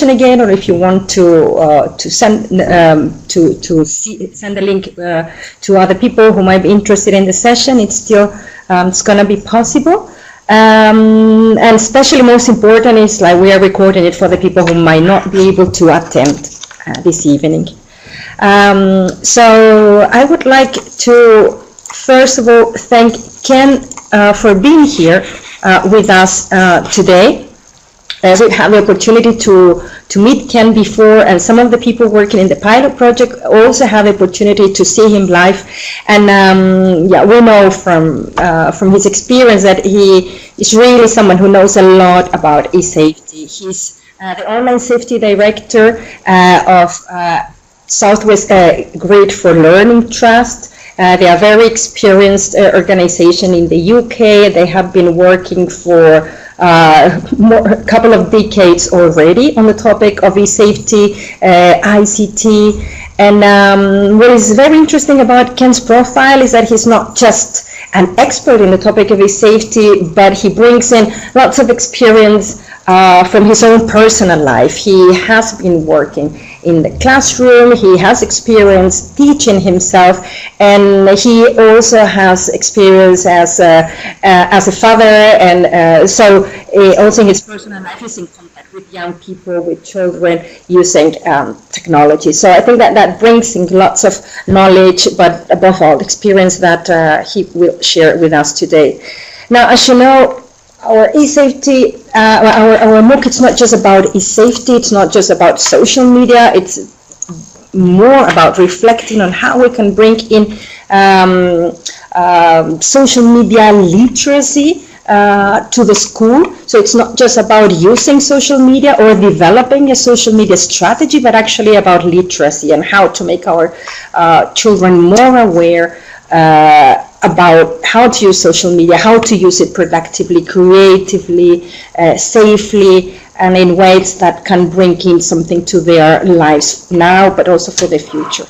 session again, or if you want to send a link to other people who might be interested in the session, it's still it's going to be possible. And especially most important is like we are recording it for the people who might not be able to attend this evening. So I would like to first of all thank Ken for being here with us today. We had the opportunity to meet Ken before, and some of the people working in the pilot project also had the opportunity to see him live. And yeah, we know from his experience that he is really someone who knows a lot about e-safety. He's the online safety director of Southwest Grid for Learning Trust. They are a very experienced organization in the UK. They have been working for a couple of decades already on the topic of e-safety, ICT. And what is very interesting about Ken's profile is that he's not just an expert in the topic of e-safety, but he brings in lots of experience from his own personal life. He has been working in the classroom, he has experience teaching himself, and he also has experience as a father, and so also in his personal life he's in contact with young people, with children, using technology. So I think that brings in lots of knowledge, but above all experience that he will share with us today. Now, as you know, our e-safety, our MOOC, it's not just about e-safety, it's not just about social media, it's more about reflecting on how we can bring in social media literacy to the school. So it's not just about using social media or developing a social media strategy, but actually about literacy and how to make our children more aware about how to use social media, how to use it productively, creatively, safely, and in ways that can bring in something to their lives now, but also for the future.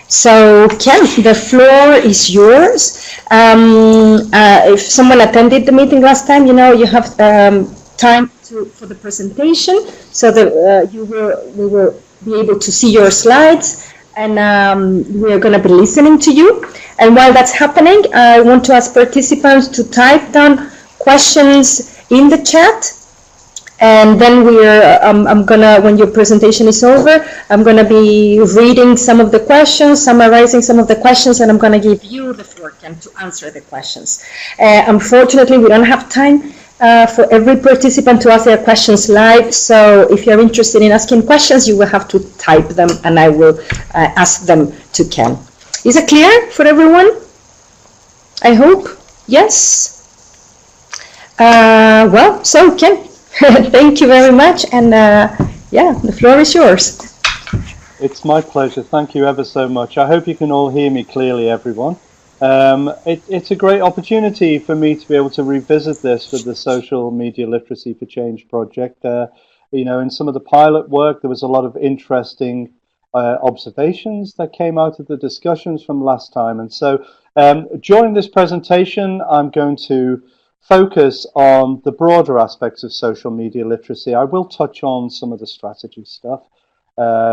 So, Ken, the floor is yours. If someone attended the meeting last time, you know you have time for the presentation, so that we will be able to see your slides, and we're going to be listening to you. And while that's happening, I want to ask participants to type down questions in the chat. And then I'm gonna, when your presentation is over, I'm gonna be reading some of the questions, summarizing some of the questions, and I'm gonna give you the floor, Ken, to answer the questions. Unfortunately, we don't have time for every participant to ask their questions live. So if you're interested in asking questions, you will have to type them, and I will ask them to Ken. Is it clear for everyone? I hope. Yes? Well, so Ken, thank you very much. And yeah, the floor is yours. It's my pleasure. Thank you ever so much. I hope you can all hear me clearly, everyone. It's a great opportunity for me to be able to revisit this with the Social Media Literacy for Change project. You know, in some of the pilot work, there was a lot of interesting observations that came out of the discussions from last time. And so during this presentation, I'm going to focus on the broader aspects of social media literacy. I will touch on some of the strategy stuff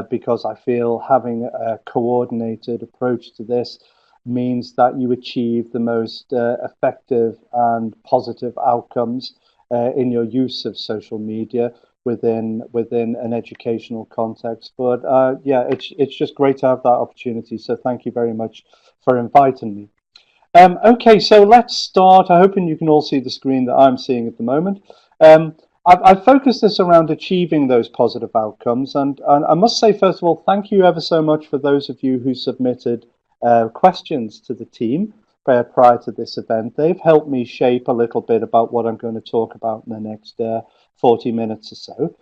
because I feel having a coordinated approach to this means that you achieve the most effective and positive outcomes in your use of social media within an educational context. But yeah, it's just great to have that opportunity. So thank you very much for inviting me. Okay, so let's start. I'm hoping you can all see the screen that I'm seeing at the moment. I've focused this around achieving those positive outcomes. And I must say, first of all, thank you ever so much for those of you who submitted questions to the team prior to this event. They've helped me shape a little bit about what I'm going to talk about in the next 40 minutes or so.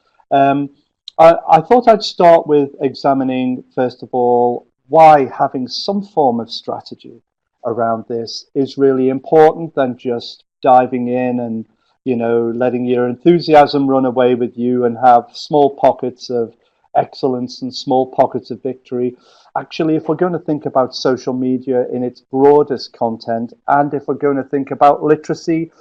I thought I'd start with examining, first of all, why having some form of strategy around this is really important than just diving in and, you know, letting your enthusiasm run away with you and have small pockets of excellence and small pockets of victory. Actually, if we're going to think about social media in its broadest content, and if we're going to think about literacy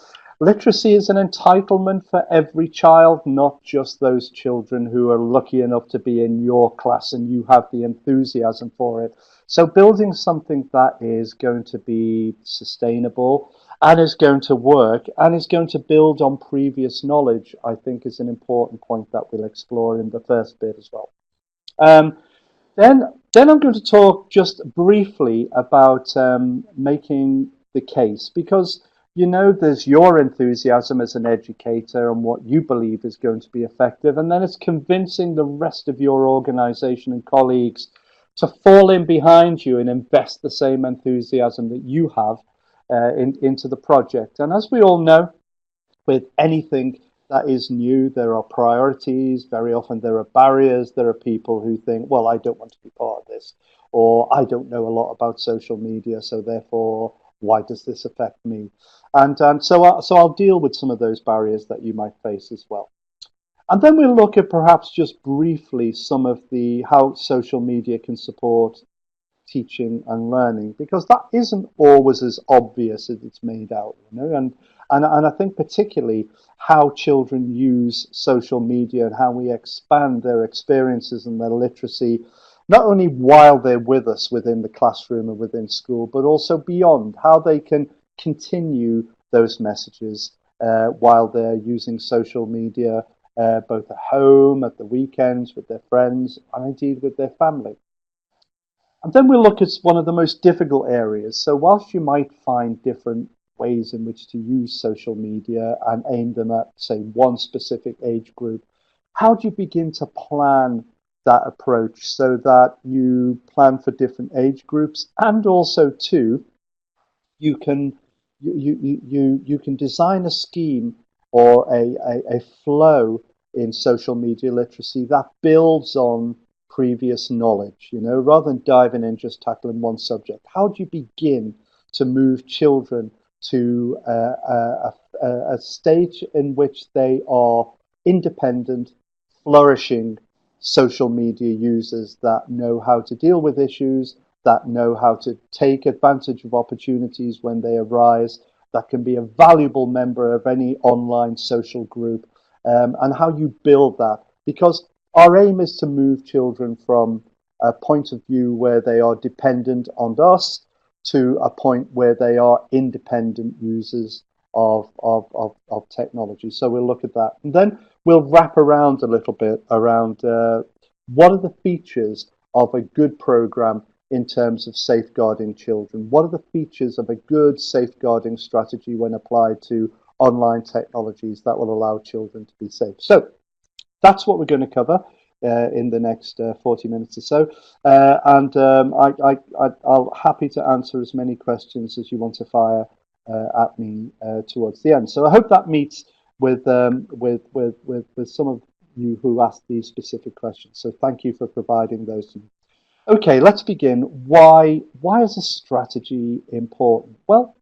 Literacy is an entitlement for every child, not just those children who are lucky enough to be in your class and you have the enthusiasm for it. So building something that is going to be sustainable and is going to work and is going to build on previous knowledge, I think is an important point that we'll explore in the first bit as well. Um, then I'm going to talk just briefly about making the case, because there's your enthusiasm as an educator and what you believe is going to be effective, and then it's convincing the rest of your organization and colleagues to fall in behind you and invest the same enthusiasm that you have into the project. And as we all know, with anything that is new, there are priorities. Very often there are barriers. There are people who think, well, I don't want to be part of this, or I don't know a lot about social media, so therefore, why does this affect me? So I'll deal with some of those barriers that you might face as well. And then we'll look at perhaps just briefly some of how social media can support teaching and learning, because that isn't always as obvious as it's made out, and I think particularly how children use social media and how we expand their experiences and their literacy, not only while they're with us within the classroom or within school, but also beyond, how they can continue those messages while they're using social media, both at home, at the weekends, with their friends, and indeed with their family. And then we'll look at one of the most difficult areas. So whilst you might find different ways in which to use social media and aim them at, say, one specific age group, how do you begin to plan that approach so that you plan for different age groups, and also too, you can you can design a scheme or a flow in social media literacy that builds on previous knowledge, rather than diving in just tackling one subject. How do you begin to move children to a stage in which they are independent, flourishing social media users that know how to deal with issues, that know how to take advantage of opportunities when they arise, that can be a valuable member of any online social group, and how you build that? Because our aim is to move children from a point of view where they are dependent on us to a point where they are independent users of technology. So we'll look at that. And then we'll wrap around a little bit around what are the features of a good program in terms of safeguarding children? What are the features of a good safeguarding strategy when applied to online technologies that will allow children to be safe? So that's what we're going to cover in the next 40 minutes or so. I'll happy to answer as many questions as you want to fire at me towards the end. So I hope that meets with some of you who asked these specific questions. So thank you for providing those to me. Okay, let's begin. Why is a strategy important? Well,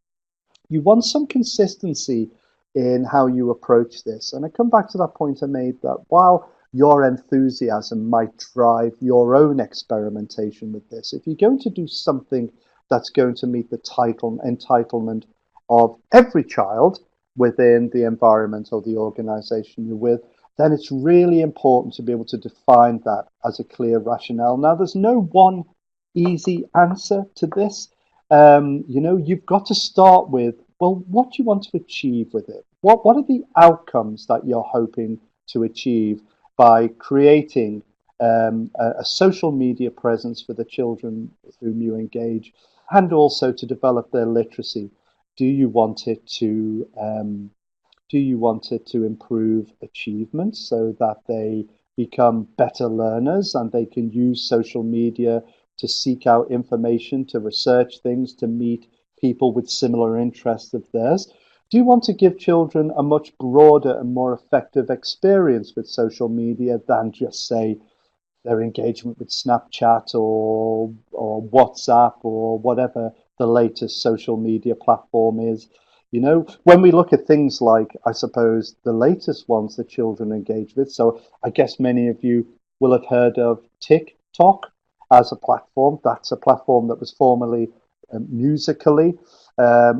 you want some consistency in how you approach this. And I come back to that point I made, that while your enthusiasm might drive your own experimentation with this, if you're going to do something that's going to meet the entitlement of every child within the environment or the organization you're with, then it's really important to be able to define that as a clear rationale. Now, there's no one easy answer to this. You've got to start with, well, what do you want to achieve with it? What are the outcomes that you're hoping to achieve by creating a social media presence for the children with whom you engage, and also to develop their literacy? Do you want it to improve achievement so that they become better learners and they can use social media to seek out information, to research things, to meet people with similar interests of theirs? Do you want to give children a much broader and more effective experience with social media than just, say, their engagement with Snapchat or WhatsApp or whatever the latest social media platform is? When we look at things like, I suppose, the latest ones that children engage with, so I guess many of you will have heard of TikTok as a platform. That's a platform that was formerly Musical.ly,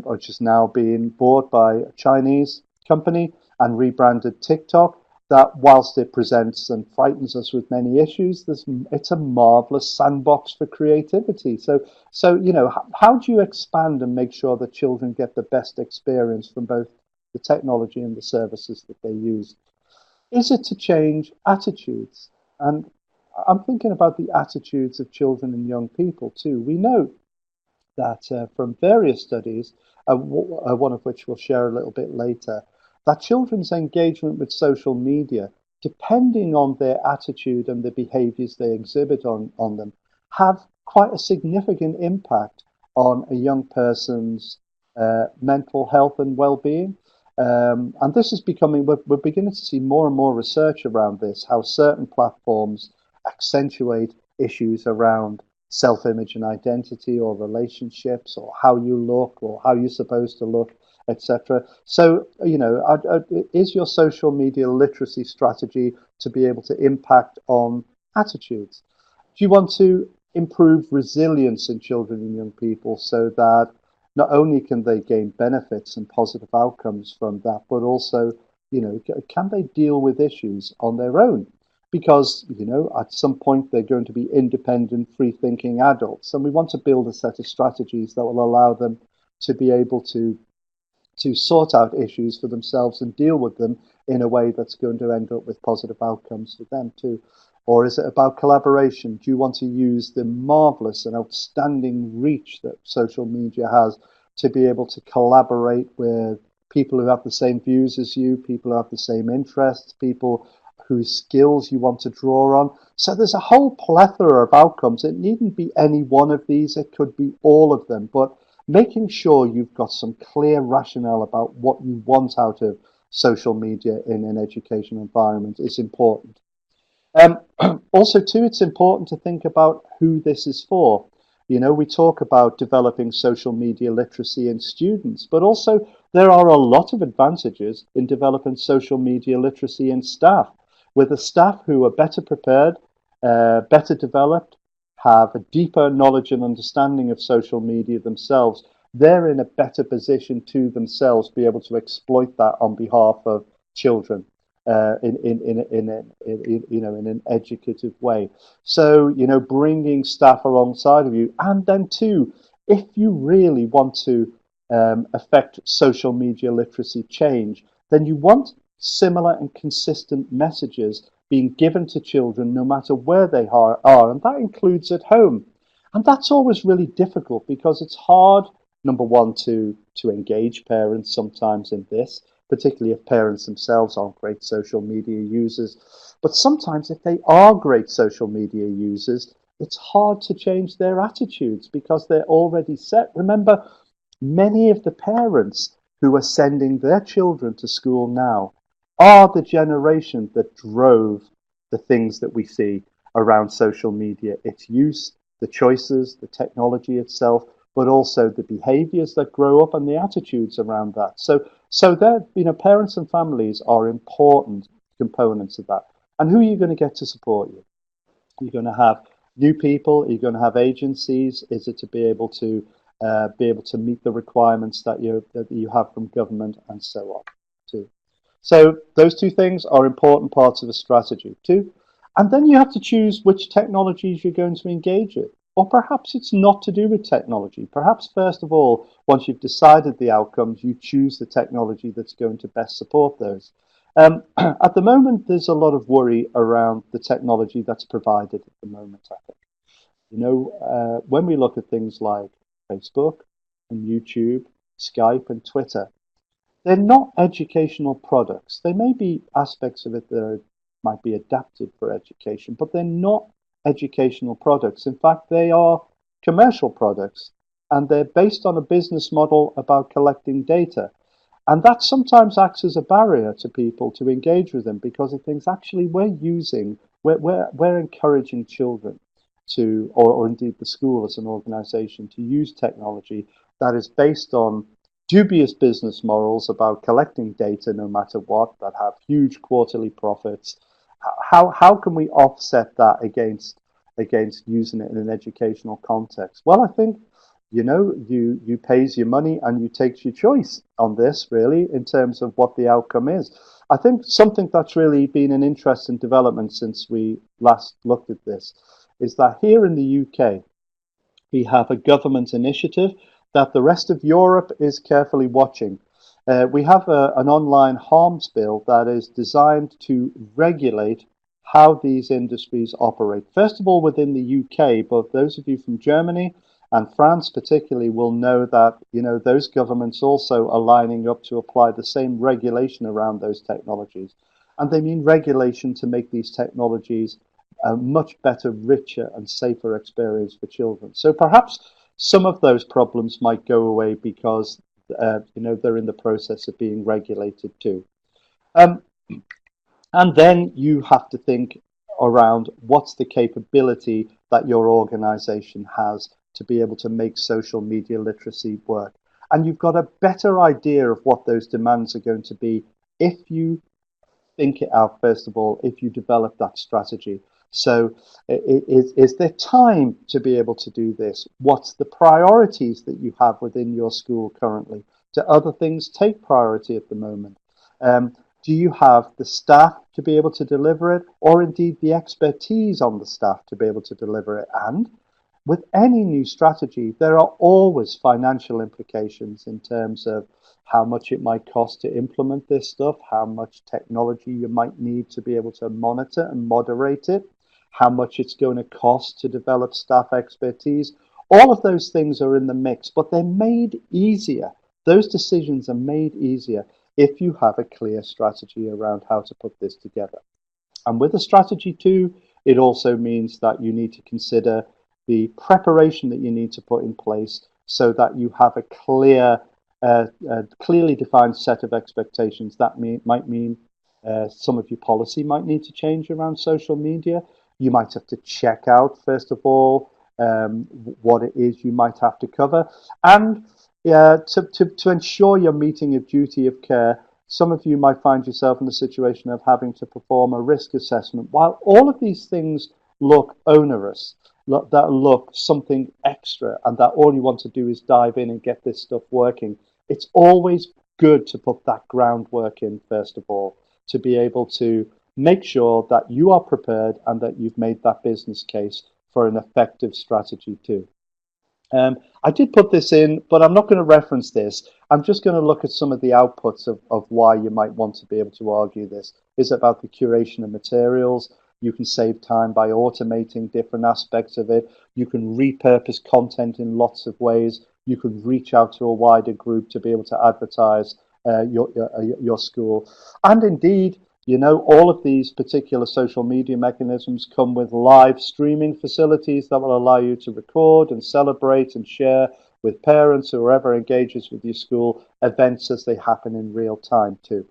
which is now being bought by a Chinese company and rebranded TikTok, that whilst it presents and frightens us with many issues, it's a marvelous sandbox for creativity. So how do you expand and make sure that children get the best experience from both the technology and the services that they use? Is it to change attitudes? And I'm thinking about the attitudes of children and young people too. We know that from various studies, one of which we'll share a little bit later, that children's engagement with social media, depending on their attitude and the behaviors they exhibit on them, have quite a significant impact on a young person's mental health and well-being. And this is becoming, we're beginning to see more and more research around this, how certain platforms accentuate issues around self-image and identity, or relationships, or how you look, or how you're supposed to look, etc. So, is your social media literacy strategy to be able to impact on attitudes? Do you want to improve resilience in children and young people so that not only can they gain benefits and positive outcomes from that, but also, can they deal with issues on their own? Because, at some point they're going to be independent, free-thinking adults, and we want to build a set of strategies that will allow them to be able to sort out issues for themselves and deal with them in a way that's going to end up with positive outcomes for them too. Or is it about collaboration? Do you want to use the marvelous and outstanding reach that social media has to be able to collaborate with people who have the same views as you, people who have the same interests, people whose skills you want to draw on? So there's a whole plethora of outcomes. It needn't be any one of these, it could be all of them, but making sure you've got some clear rationale about what you want out of social media in an educational environment is important. Also, too, it's important to think about who this is for. We talk about developing social media literacy in students, but also there are a lot of advantages in developing social media literacy in staff, with the staff who are better prepared, better developed, have a deeper knowledge and understanding of social media themselves. They're in a better position to themselves be able to exploit that on behalf of children in an educative way. So, bringing staff alongside of you, and then too, if you really want to affect social media literacy change, then you want similar and consistent messages being given to children no matter where they are, and that includes at home. And that's always really difficult because it's hard, number one, to engage parents sometimes in this, particularly if parents themselves aren't great social media users. But sometimes if they are great social media users, it's hard to change their attitudes because they're already set. Remember, many of the parents who are sending their children to school now are the generation that drove the things that we see around social media, its use, the choices, the technology itself, but also the behaviors that grow up and the attitudes around that. So that, parents and families are important components of that. And who are you going to get to support you? You're going to have new people. You're going to have agencies. Is it to be able to meet the requirements that you have from government and so on too? So those two things are important parts of a strategy too. And then you have to choose which technologies you're going to engage in. Or perhaps it's not to do with technology. Perhaps, first of all, once you've decided the outcomes, you choose the technology that's going to best support those. At the moment, there's a lot of worry around the technology that's provided at the moment, I think. When we look at things like Facebook and YouTube, Skype and Twitter, they're not educational products. They may be aspects of it that might be adapted for education, but they're not educational products. In fact, they are commercial products, and they're based on a business model about collecting data. And that sometimes acts as a barrier to people to engage with them because it thinks actually we're encouraging children to, or indeed the school as an organization, to use technology that is based on dubious business models about collecting data no matter what, that have huge quarterly profits. How can we offset that against using it in an educational context? Well, I think you pays your money and you takes your choice on this, really, in terms of what the outcome is. I think something that's really been an interesting development since we last looked at this is that here in the UK, we have a government initiative that the rest of Europe is carefully watching. We have an online harms bill that is designed to regulate how these industries operate. First of all, within the UK, but those of you from Germany and France particularly will know that those governments also are lining up to apply the same regulation around those technologies. And they mean regulation to make these technologies a much better, richer and safer experience for children. So perhaps some of those problems might go away because they're in the process of being regulated too. And then you have to think around what's the capability that your organization has to be able to make social media literacy work. And you've got a better idea of what those demands are going to be if you think it out, first of all, if you develop that strategy. So is there time to be able to do this? What's the priorities that you have within your school currently? Do other things take priority at the moment? Do you have the staff to be able to deliver it, or indeed the expertise on the staff to be able to deliver it? And with any new strategy, there are always financial implications in terms of how much it might cost to implement this stuff, how much technology you might need to be able to monitor and moderate it, how much it's going to cost to develop staff expertise. All of those things are in the mix, but they're made easier. Those decisions are made easier if you have a clear strategy around how to put this together. And with a strategy too, it also means that you need to consider the preparation that you need to put in place so that you have a clearly defined set of expectations. That might mean some of your policy might need to change around social media. You might have to check out, first of all, what it is you might have to cover. And to ensure you're meeting a duty of care, some of you might find yourself in the situation of having to perform a risk assessment. While all of these things look onerous, that look something extra, and that all you want to do is dive in and get this stuff working, it's always good to put that groundwork in, first of all, to be able to make sure that you are prepared and that you've made that business case for an effective strategy too. I did put this in, but I'm not going to reference this. I'm just going to look at some of the outputs of why you might want to be able to argue this. Is about the curation of materials. You can save time by automating different aspects of it. You can repurpose content in lots of ways. You can reach out to a wider group to be able to advertise your school. And indeed, all of these particular social media mechanisms come with live streaming facilities that will allow you to record and celebrate and share with parents or whoever engages with your school events as they happen in real time too.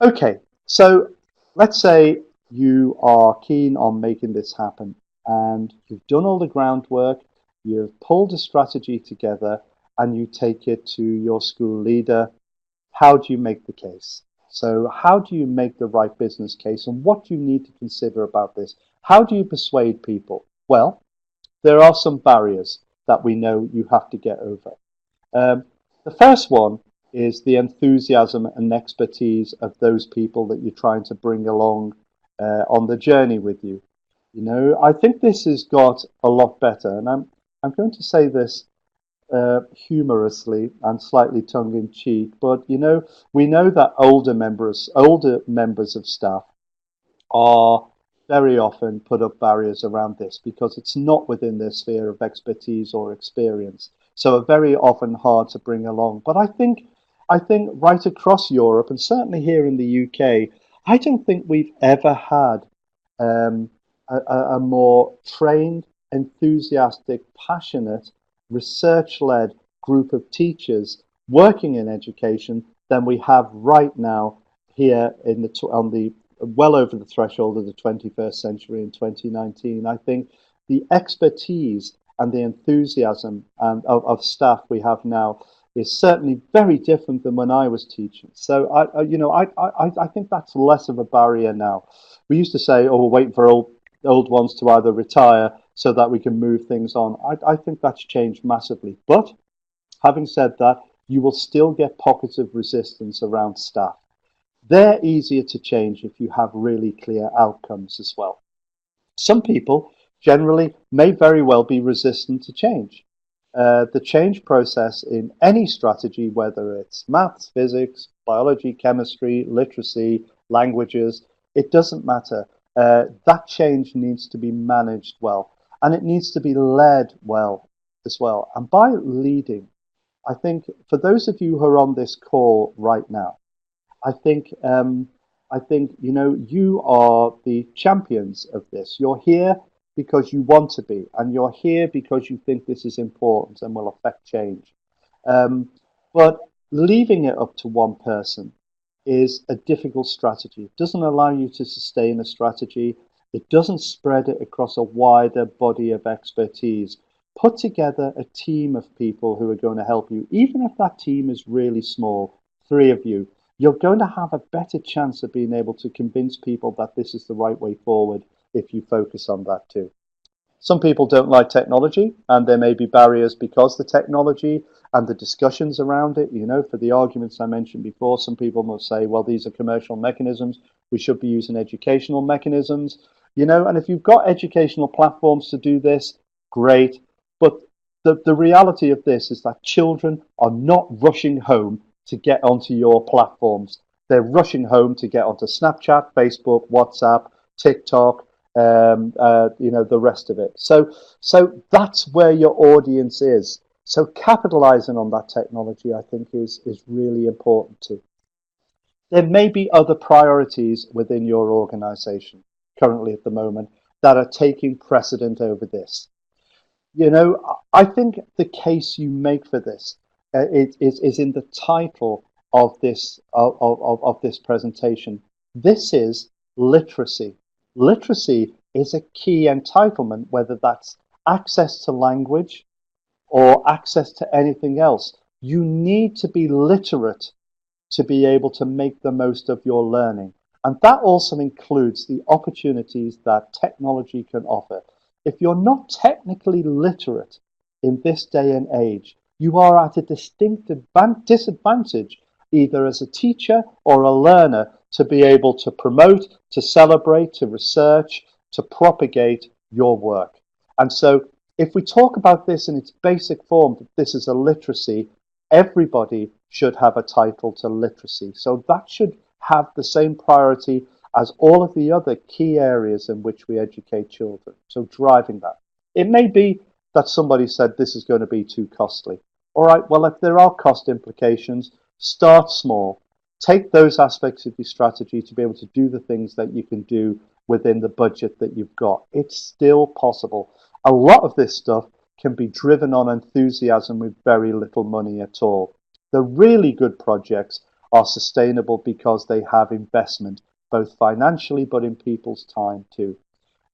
Okay, so let's say you are keen on making this happen and you've done all the groundwork, you've pulled a strategy together and you take it to your school leader. How do you make the case? So how do you make the right business case, and what do you need to consider about this? How do you persuade people? Well, there are some barriers that we know you have to get over. The first one is the enthusiasm and expertise of those people that you're trying to bring along on the journey with you. I think this has got a lot better, and I'm going to say this humorously and slightly tongue-in-cheek, but we know that older members of staff are very often put up barriers around this because it's not within their sphere of expertise or experience, so are very often hard to bring along. But I think right across Europe and certainly here in the UK, I don't think we've ever had a more trained, enthusiastic, passionate, research-led group of teachers working in education than we have right now here on the well over the threshold of the 21st century in 2019. I think the expertise and the enthusiasm of staff we have now is certainly very different than when I was teaching. So I think that's less of a barrier now. We used to say, oh, we're waiting for old ones to either retire so that we can move things on. I think that's changed massively. But having said that, you will still get pockets of resistance around staff. They're easier to change if you have really clear outcomes as well. Some people generally may very well be resistant to change. The change process in any strategy, whether it's maths, physics, biology, chemistry, literacy, languages, it doesn't matter. That change needs to be managed well, and it needs to be led well as well. And by leading, I think for those of you who are on this call right now, I think you are the champions of this. You're here because you want to be, and you're here because you think this is important and will affect change. Um, but leaving it up to one person is a difficult strategy. It doesn't allow you to sustain a strategy. It doesn't spread it across a wider body of expertise. Put together a team of people who are going to help you, even if that team is really small, 3 of you. You're going to have a better chance of being able to convince people that this is the right way forward if you focus on that too. Some people don't like technology, and there may be barriers because the technology and the discussions around it, for the arguments I mentioned before, some people will say, well, these are commercial mechanisms. We should be using educational mechanisms, and if you've got educational platforms to do this, great. But the reality of this is that children are not rushing home to get onto your platforms. They're rushing home to get onto Snapchat, Facebook, WhatsApp, TikTok, the rest of it. So that's where your audience is. So capitalizing on that technology, I think, is really important too. There may be other priorities within your organization currently at the moment that are taking precedent over this. I think the case you make for this is in the title of this presentation. This is literacy. Literacy is a key entitlement, whether that's access to language or access to anything else. You need to be literate to be able to make the most of your learning. And that also includes the opportunities that technology can offer. If you're not technically literate in this day and age, you are at a distinct disadvantage, either as a teacher or a learner, to be able to promote, to celebrate, to research, to propagate your work. And so if we talk about this in its basic form, that this is a literacy, everybody should have a title to literacy. So that should have the same priority as all of the other key areas in which we educate children. So driving that. It may be that somebody said this is going to be too costly. All right, well, if there are cost implications, start small. Take those aspects of your strategy to be able to do the things that you can do within the budget that you've got. It's still possible. A lot of this stuff can be driven on enthusiasm with very little money at all. The really good projects are sustainable because they have investment, both financially but in people's time too.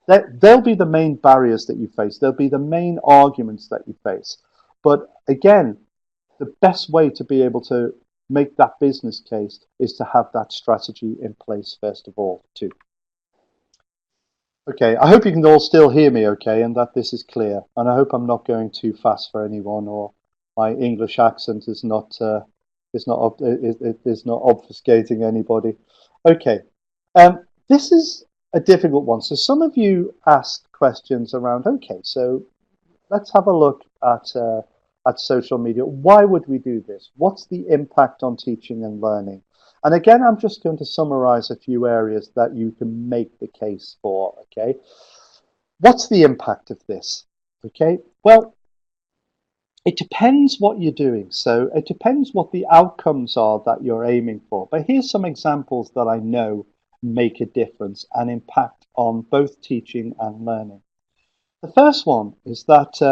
They'll be the main barriers that you face. They'll be the main arguments that you face. But again, the best way to be able to make that business case is to have that strategy in place first of all too. Okay, I hope you can all still hear me okay, and that this is clear. And I hope I'm not going too fast for anyone, or my English accent is not obfuscating anybody. Okay, this is a difficult one. So some of you asked questions around. Okay, so let's have a look at social media. Why would we do this? What's the impact on teaching and learning? And again, I'm just going to summarize a few areas that you can make the case for, okay? What's the impact of this? Okay, well, it depends what you're doing. So it depends what the outcomes are that you're aiming for. But here's some examples that I know make a difference and impact on both teaching and learning. The first one is that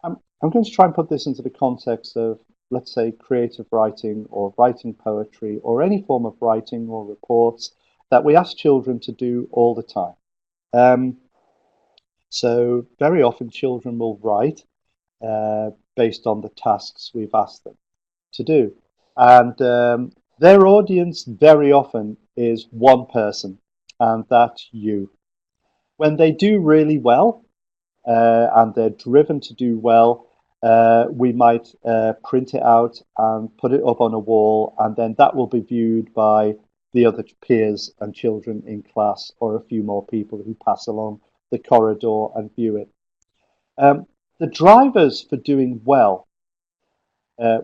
I'm going to try and put this into the context of, let's say, creative writing or writing poetry or any form of writing or reports that we ask children to do all the time. So very often children will write based on the tasks we've asked them to do. And their audience very often is one person, and that's you. When they do really well, and they're driven to do well, we might print it out and put it up on a wall, and then that will be viewed by the other peers and children in class, or a few more people who pass along the corridor and view it. Um, the drivers for doing well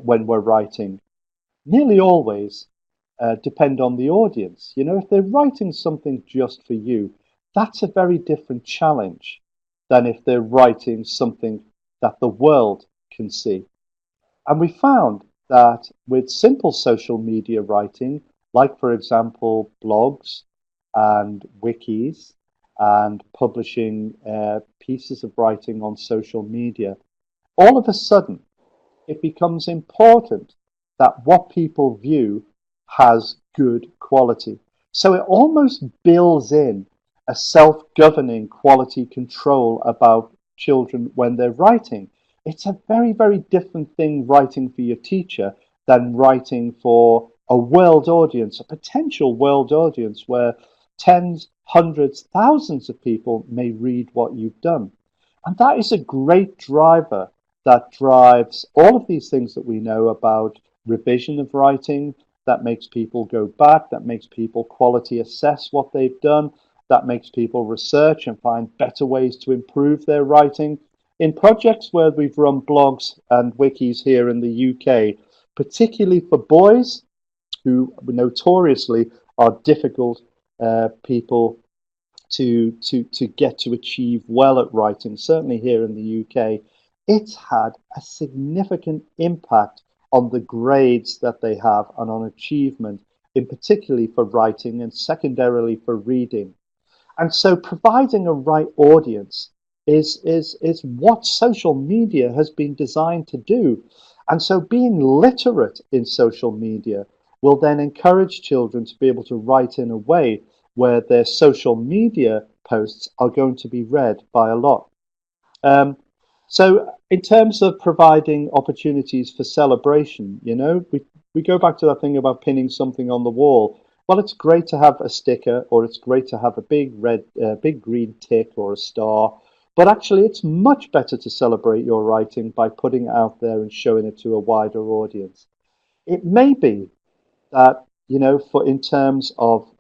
when we're writing nearly always depend on the audience. You know, if they're writing something just for you, that's a very different challenge than if they're writing something that the world can see. And we found that with simple social media writing, like for example, blogs and wikis and publishing pieces of writing on social media, all of a sudden it becomes important that what people view has good quality. So it almost builds in a self-governing quality control about children when they're writing. It's a very, very different thing writing for your teacher than writing for a world audience, a potential world audience where tens, hundreds, thousands of people may read what you've done. And that is a great driver that drives all of these things that we know about revision of writing, that makes people go back, that makes people quality assess what they've done, that makes people research and find better ways to improve their writing. In projects where we've run blogs and wikis here in the UK, particularly for boys who notoriously are difficult people to get to achieve well at writing, certainly here in the UK, it's had a significant impact on the grades that they have and on achievement, in particularly for writing and secondarily for reading. And so providing a right audience is what social media has been designed to do. And so being literate in social media will then encourage children to be able to write in a way where their social media posts are going to be read by a lot. Um, so in terms of providing opportunities for celebration, you know, we go back to that thing about pinning something on the wall. Well, it's great to have a sticker, or it's great to have a big red, big green tick or a star, but actually it's much better to celebrate your writing by putting it out there and showing it to a wider audience. It may be that, you know, for in terms of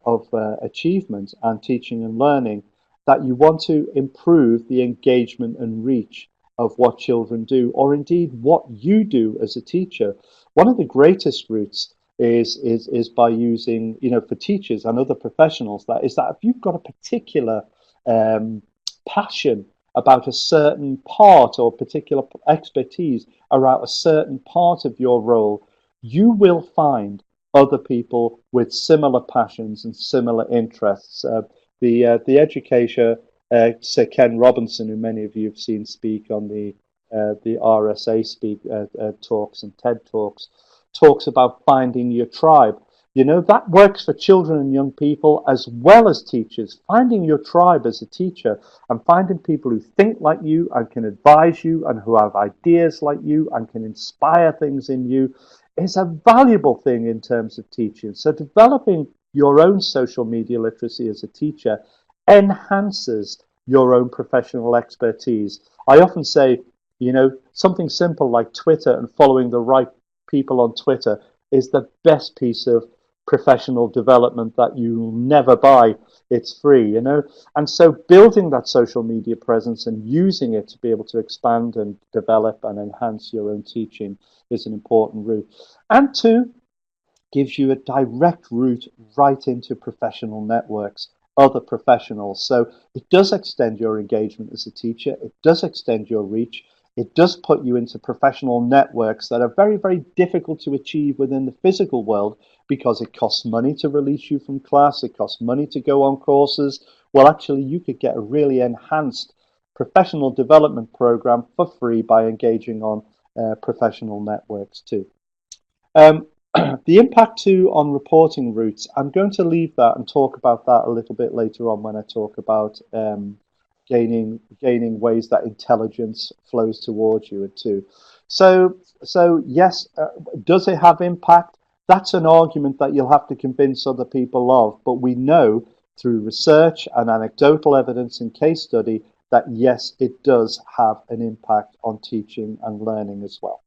achievement and teaching and learning, that you want to improve the engagement and reach of what children do, or indeed what you do as a teacher. One of the greatest routes is by using, you know, for teachers and other professionals, that is that if you've got a particular passion about a certain part or particular expertise around a certain part of your role, you will find other people with similar passions and similar interests. The educator, Sir Ken Robinson, who many of you have seen speak on the RSA talks and TED talks, talks about finding your tribe. You know, that works for children and young people as well as teachers. Finding your tribe as a teacher and finding people who think like you and can advise you and who have ideas like you and can inspire things in you is a valuable thing in terms of teaching. So developing your own social media literacy as a teacher enhances your own professional expertise. I often say, you know, something simple like Twitter and following the right people on Twitter is the best piece of professional development that you'll never buy. It's free, you know. And so building that social media presence and using it to be able to expand and develop and enhance your own teaching is an important route. And two, gives you a direct route right into professional networks, other professionals. So it does extend your engagement as a teacher. It does extend your reach. It does put you into professional networks that are very, very difficult to achieve within the physical world because it costs money to release you from class. It costs money to go on courses. Well, actually, you could get a really enhanced professional development program for free by engaging on professional networks too. The impact too on reporting routes, I'm going to leave that and talk about that a little bit later on when I talk about gaining ways that intelligence flows towards you too. So yes, does it have impact? That's an argument that you'll have to convince other people of, but we know through research and anecdotal evidence and case study that yes, it does have an impact on teaching and learning as well.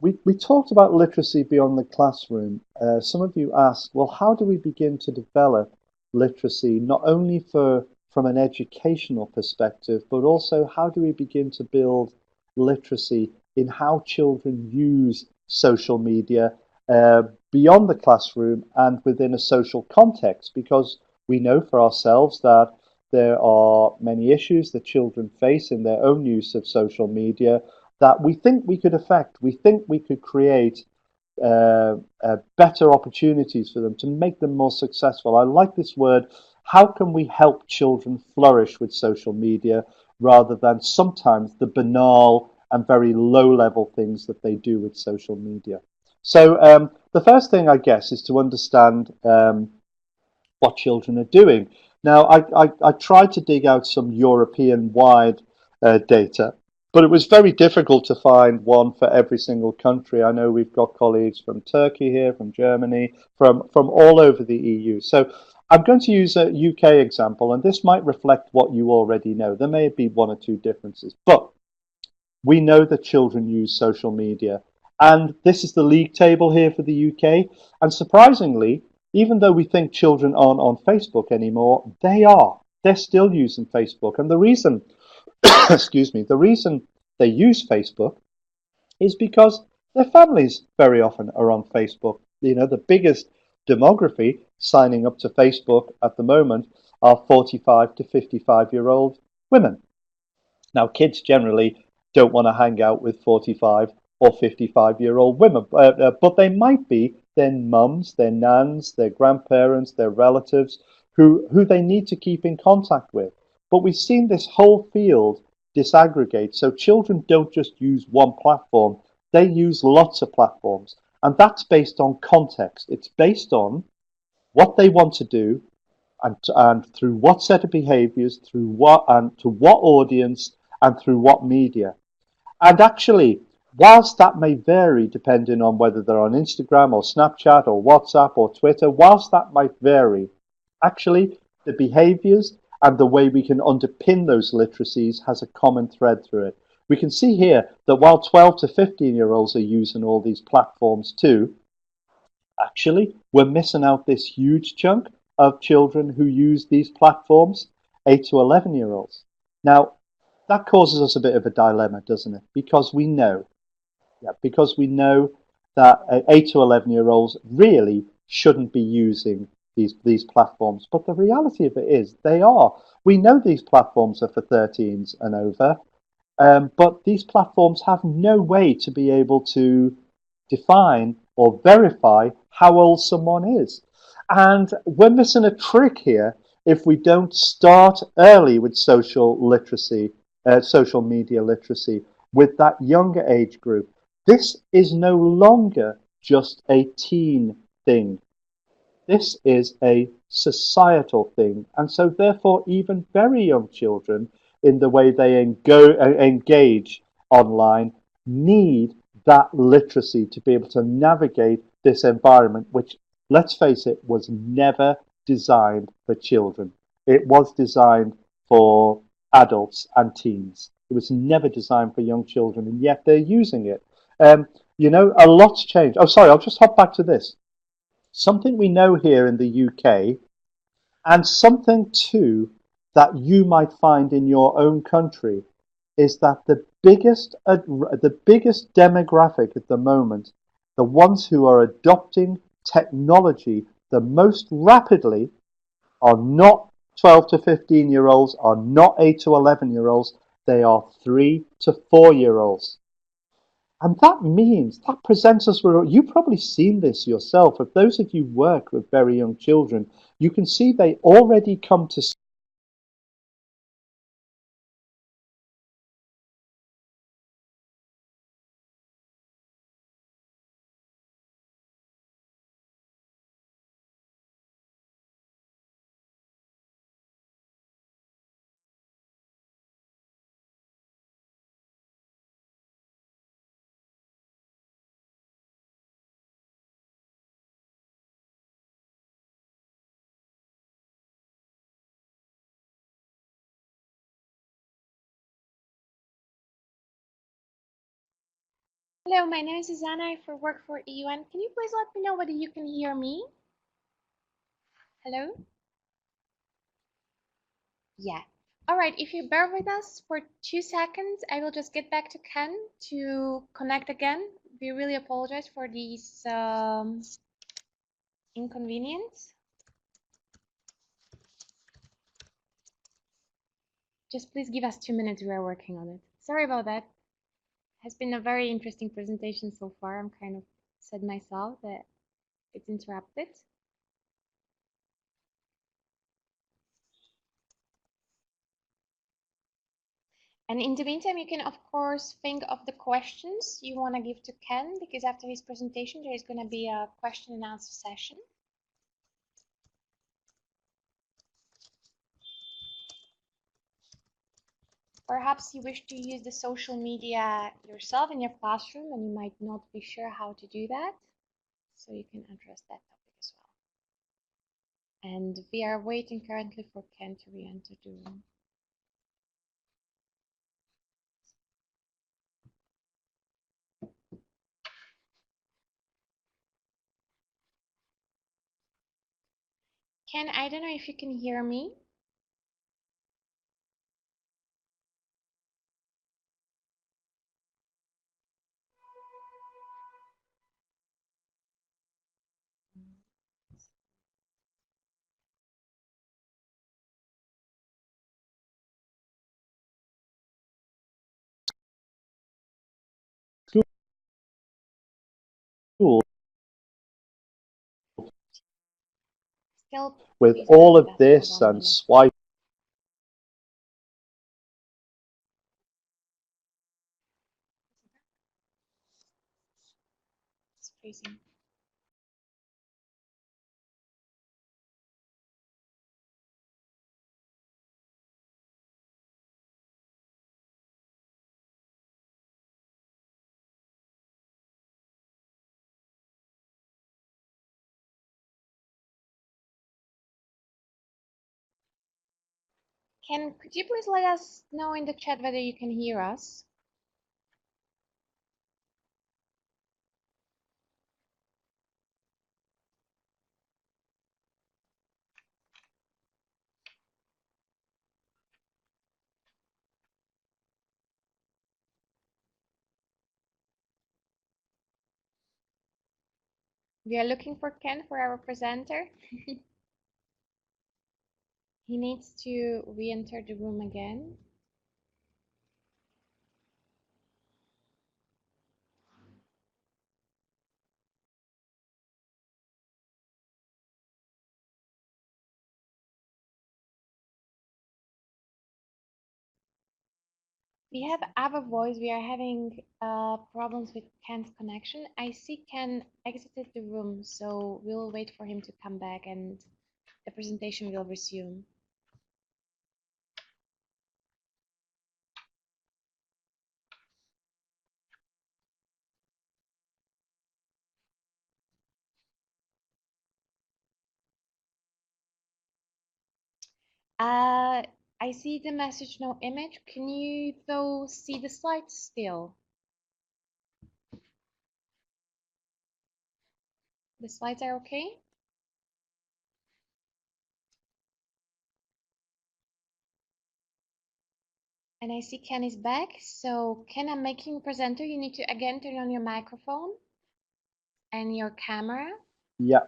We talked about literacy beyond the classroom. Some of you asked, well, how do we begin to develop literacy, not only from an educational perspective, but also how do we begin to build literacy in how children use social media beyond the classroom and within a social context? Because we know for ourselves that there are many issues that children face in their own use of social media that we think we could affect. We think we could create better opportunities for them to make them more successful. I like this word. How can we help children flourish with social media rather than sometimes the banal and very low-level things that they do with social media? So the first thing, I guess, is to understand what children are doing. Now, I tried to dig out some European-wide data, but it was very difficult to find one for every single country. I know we've got colleagues from Turkey here, from Germany, from all over the EU. So I'm going to use a UK example, and this might reflect what you already know. There may be one or two differences, but we know that children use social media. And this is the league table here for the UK. And surprisingly, even though we think children aren't on Facebook anymore, they are. They're still using Facebook. And the reason excuse me, the reason they use Facebook is because their families very often are on Facebook. You know, the biggest demography signing up to Facebook at the moment are 45 to 55-year-old women. Now, kids generally don't want to hang out with 45 or 55-year-old women, but they might be their mums, their nans, their grandparents, their relatives who they need to keep in contact with. But we've seen this whole field disaggregate. So children don't just use one platform, they use lots of platforms. And that's based on context. It's based on what they want to do and through what set of behaviors, through what and to what audience and through what media. And actually, whilst that may vary depending on whether they're on Instagram or Snapchat or WhatsApp or Twitter, whilst that might vary, actually the behaviors and the way we can underpin those literacies has a common thread through it. We can see here that while 12 to 15-year-olds are using all these platforms too, actually we're missing out this huge chunk of children who use these platforms, 8 to 11-year-olds. Now, that causes us a bit of a dilemma, doesn't it? Because we know that 8 to 11-year-olds really shouldn't be using these platforms. But the reality of it is they are. We know these platforms are for 13s and over, but these platforms have no way to be able to define or verify how old someone is. And we're missing a trick here if we don't start early with social literacy, social media literacy, with that younger age group. This is no longer just a teen thing. This is a societal thing. And so therefore, even very young children, in the way they engage online, need that literacy to be able to navigate this environment, which, let's face it, was never designed for children. It was designed for adults and teens. It was never designed for young children, and yet they're using it. You know, a lot's changed. Oh, sorry, I'll just hop back to this. Something we know here in the UK, and something too that you might find in your own country, is that the biggest demographic at the moment, the ones who are adopting technology the most rapidly, are not 12 to 15-year-olds, are not 8 to 11-year-olds, they are 3 to 4-year-olds. And that means, that presents us with, you've probably seen this yourself, if those of you work with very young children, you can see they already come to Hello, my name is Susanna. I work for EUN. Can you please let me know whether you can hear me? Hello? Yeah. All right, if you bear with us for 2 seconds, I will just get back to Ken to connect again. We really apologize for these inconvenience. Just please give us 2 minutes. We are working on it. Sorry about that. It has been a very interesting presentation so far. I'm kind of sad myself that it's interrupted. And in the meantime, you can, of course, think of the questions you want to give to Ken, because after his presentation, there is going to be a question and answer session. Perhaps you wish to use the social media yourself in your classroom, and you might not be sure how to do that. So you can address that topic as well. And we are waiting currently for Ken to re-enter the room. Ken, I don't know if you can hear me. Cool. Still, With please bear all with of us for this 1 and minute. swipe. It's freezing. Ken, could you please let us know in the chat whether you can hear us? We are looking for Ken, for our presenter. He needs to re-enter the room again. We have other voice. We are having problems with Ken's connection. I see Ken exited the room, so we'll wait for him to come back and the presentation will resume. I see the message, no image. Can you though see the slides still? The slides are okay? And I see Ken is back. So Ken, I'm making a presenter. You need to again turn on your microphone and your camera. Yeah.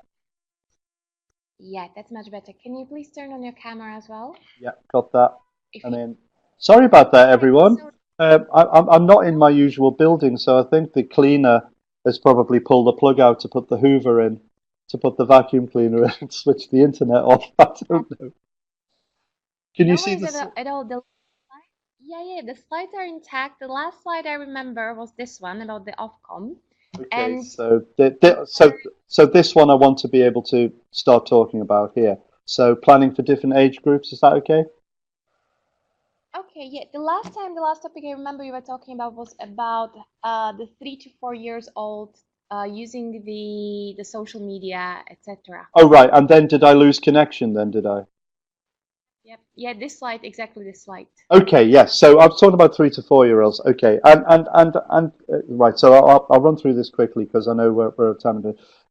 Yeah, that's much better. Can you please turn on your camera as well? Yeah, got that. If And you, then, sorry about that, right, everyone. so I'm not in my usual building, so I think the cleaner has probably pulled the plug out to put the Hoover in, to put the vacuum cleaner in, and switch the internet off. I don't know. Can you no see worries this? at all. Yeah, the slides are intact. The last slide I remember was this one about the Ofcom. Okay, And so so this one I want to be able to start talking about here. So planning for different age groups, is that okay? okay, yeah, the last topic I remember you were talking about was about the 3 to 4 years old using the social media, etc. Oh, right. And then did I lose connection then, did I? Yep. Yeah, this slide, exactly this slide. Okay, yes. So I was talking about 3 to 4 year olds. Okay, and right. So I'll run through this quickly because I know we're at time.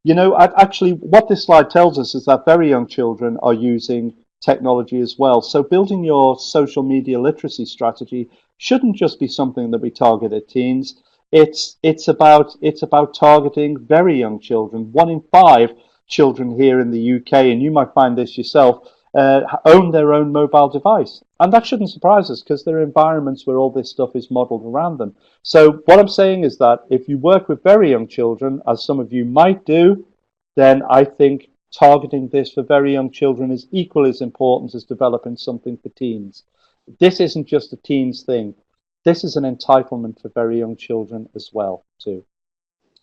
You know, actually, what this slide tells us is that very young children are using technology as well. So building your social media literacy strategy shouldn't just be something that we target at teens. It's about targeting very young children. 1 in 5 children here in the UK, and you might find this yourself, own their own mobile device. And that shouldn't surprise us because there are environments where all this stuff is modeled around them. So what I'm saying is that if you work with very young children, as some of you might do, then I think targeting this for very young children is equally as important as developing something for teens. This isn't just a teens thing. This is an entitlement for very young children as well, too.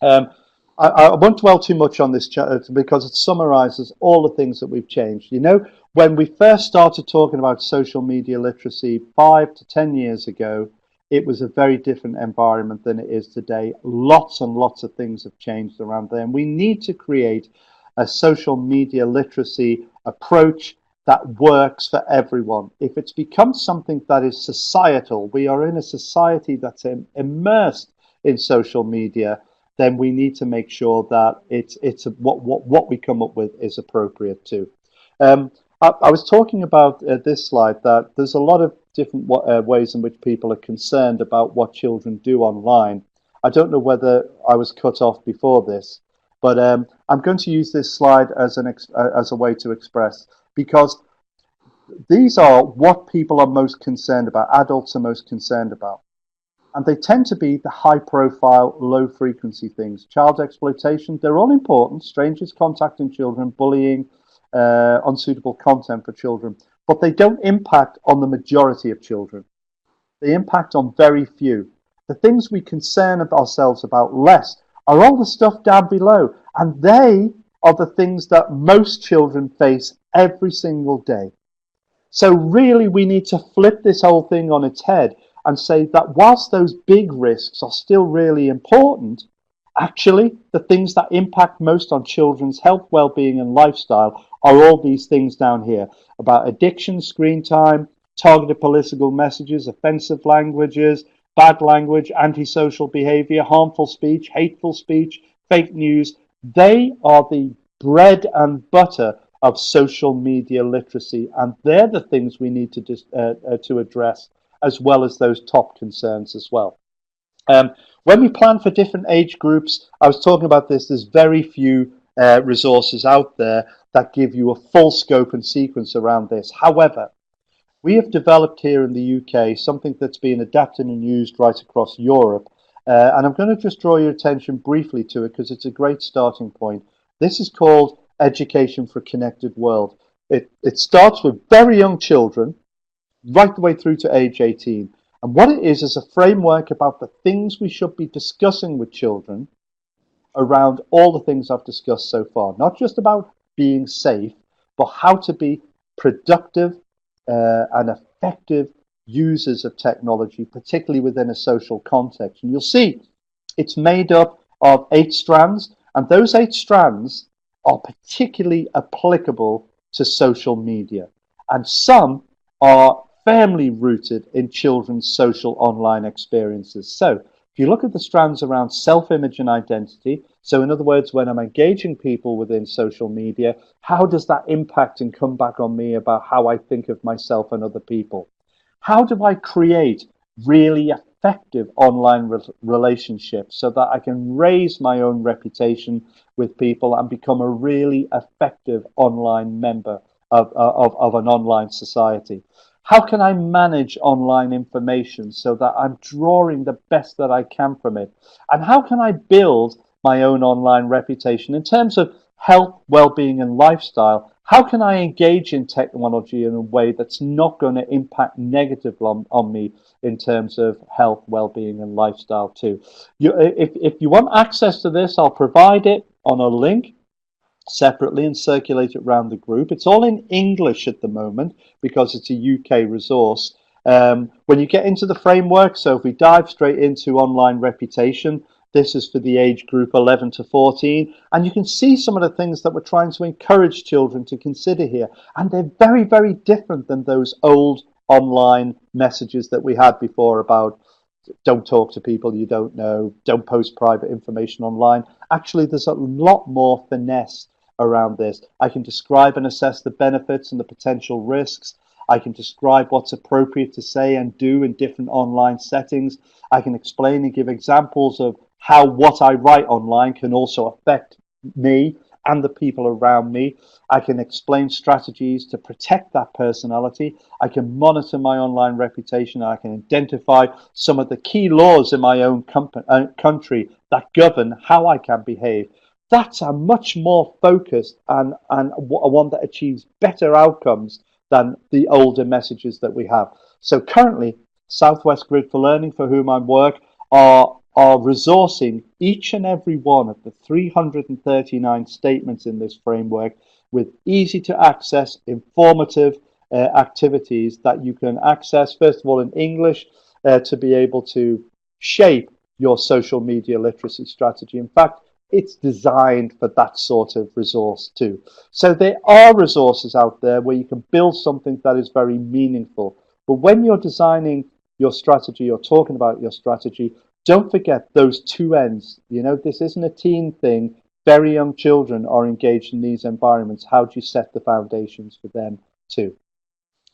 Um, I won't dwell too much on this because it summarizes all the things that we've changed. You know, when we first started talking about social media literacy 5 to 10 years ago, it was a very different environment than it is today. Lots and lots of things have changed around there, and we need to create a social media literacy approach that works for everyone. If it's become something that is societal, we are in a society that's immersed in social media, then we need to make sure that what we come up with is appropriate too. I was talking about this slide that there's a lot of different ways in which people are concerned about what children do online. I don't know whether I was cut off before this, but I'm going to use this slide as a way to express, because these are what people are most concerned about, adults are most concerned about. And they tend to be the high profile, low frequency things. Child exploitation, they're all important. Strangers contacting children, bullying, unsuitable content for children. But they don't impact on the majority of children. They impact on very few. The things we concern ourselves about less are all the stuff down below. And they are the things that most children face every single day. So really, we need to flip this whole thing on its head and say that whilst those big risks are still really important, actually the things that impact most on children's health, well-being and lifestyle are all these things down here about addiction, screen time, targeted political messages, offensive languages, bad language, antisocial behavior, harmful speech, hateful speech, fake news. They are the bread and butter of social media literacy, and they're the things we need to address, as well as those top concerns as well. When we plan for different age groups, I was talking about this, there's very few resources out there that give you a full scope and sequence around this. However, we have developed here in the UK something that's been adapted and used right across Europe. And I'm going to just draw your attention briefly to it because it's a great starting point. This is called Education for a Connected World. It starts with very young children, right the way through to age 18. And what it is a framework about the things we should be discussing with children around all the things I've discussed so far. Not just about being safe, but how to be productive and effective users of technology, particularly within a social context. And you'll see it's made up of 8 strands, and those 8 strands are particularly applicable to social media. And some are firmly rooted in children's social online experiences. So if you look at the strands around self-image and identity, so in other words, when I'm engaging people within social media, how does that impact and come back on me about how I think of myself and other people? How do I create really effective online relationships so that I can raise my own reputation with people and become a really effective online member of an online society? How can I manage online information so that I'm drawing the best that I can from it? And how can I build my own online reputation in terms of health, well-being and lifestyle? How can I engage in technology in a way that's not going to impact negatively on me in terms of health, well-being and lifestyle too? If you want access to this, I'll provide it on a link separately and circulate it around the group. It's all in English at the moment because it's a UK resource. When you get into the framework, so if we dive straight into online reputation, This is for the age group 11 to 14. And you can see some of the things that we're trying to encourage children to consider here. And they're very, very different than those old online messages that we had before about don't talk to people you don't know, don't post private information online. Actually, there's a lot more finesse around this. I can describe and assess the benefits and the potential risks. I can describe what's appropriate to say and do in different online settings. I can explain and give examples of how what I write online can also affect me and the people around me. I can explain strategies to protect that personality. I can monitor my online reputation. I can identify some of the key laws in my own country that govern how I can behave. That's a much more focused and one that achieves better outcomes than the older messages that we have. So currently, Southwest Grid for Learning, for whom I work, are resourcing each and every one of the 339 statements in this framework with easy to access, informative activities that you can access, first of all, in English to be able to shape your social media literacy strategy. In fact, it's designed for that sort of resource too. So there are resources out there where you can build something that is very meaningful. But when you're designing your strategy or talking about your strategy, don't forget those two ends. You know, this isn't a teen thing. Very young children are engaged in these environments. How do you set the foundations for them too?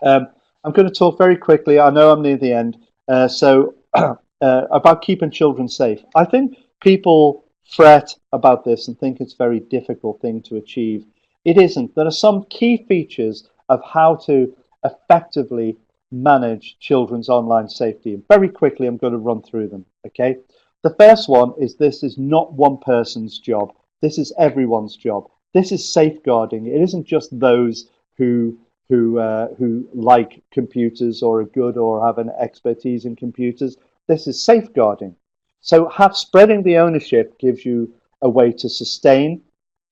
I'm going to talk very quickly. I know I'm near the end. About keeping children safe. I think people fret about this and think it's a very difficult thing to achieve. It isn't. There are some key features of how to effectively manage children's online safety. And very quickly, I'm going to run through them. Okay. The first one is this is not one person's job. This is everyone's job. This is safeguarding. It isn't just those who like computers or are good or have an expertise in computers. This is safeguarding. So spreading the ownership gives you a way to sustain